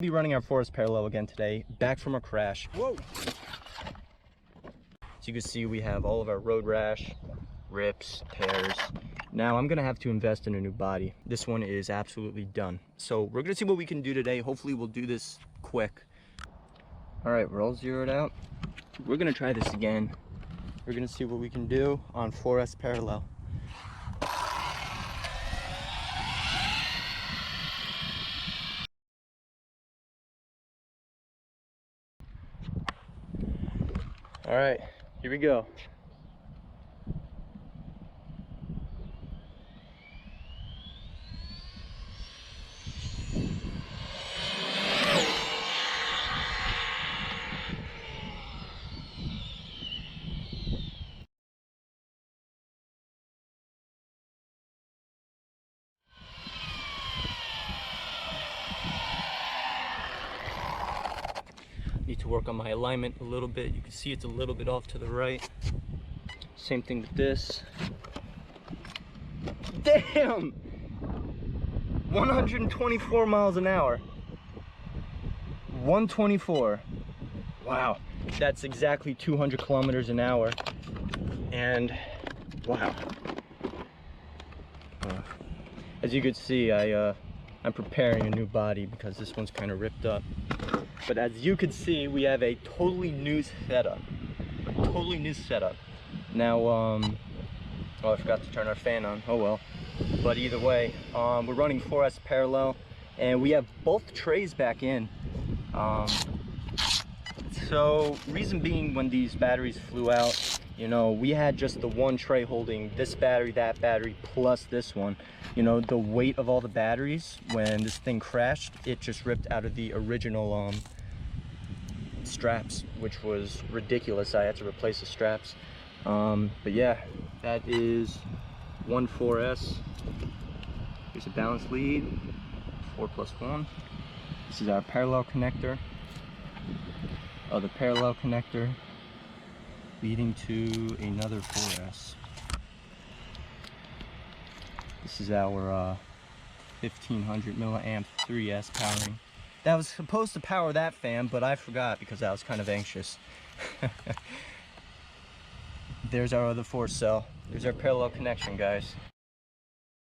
Be running our 4S parallel again today, back from a crash. Whoa! So you can see we have all of our road rash, rips, tears. Now I'm gonna have to invest in a new body. This one is absolutely done. So we're gonna see what we can do today. Hopefully we'll do this quick. All right, we're all zeroed out. We're gonna try this again. We're gonna see what we can do on 4S parallel. All right, here we go. Need to work on my alignment a little bit. You can see it's a little bit off to the right. Same thing with this. Damn! 124 miles an hour. 124. Wow. That's exactly 200 kilometers an hour. And wow. As you can see, I'm preparing a new body because this one's kind of ripped up. But as you can see, we have a totally new setup. Now, oh, I forgot to turn our fan on. Oh well. But either way, we're running 4S parallel, and we have both trays back in. So reason being, when these batteries flew out, you know, we had just the one tray holding this battery, that battery, plus this one. You know, the weight of all the batteries, when this thing crashed, it just ripped out of the original straps, which was ridiculous. I had to replace the straps. But yeah, that is one 4S. Here's a balance lead, 4+1. This is our parallel connector. Other parallel connector leading to another 4S. This is our 1500 milliamp 3S powering. That was supposed to power that fan, but I forgot because I was kind of anxious. There's our other 4 cell. There's our parallel connection, guys.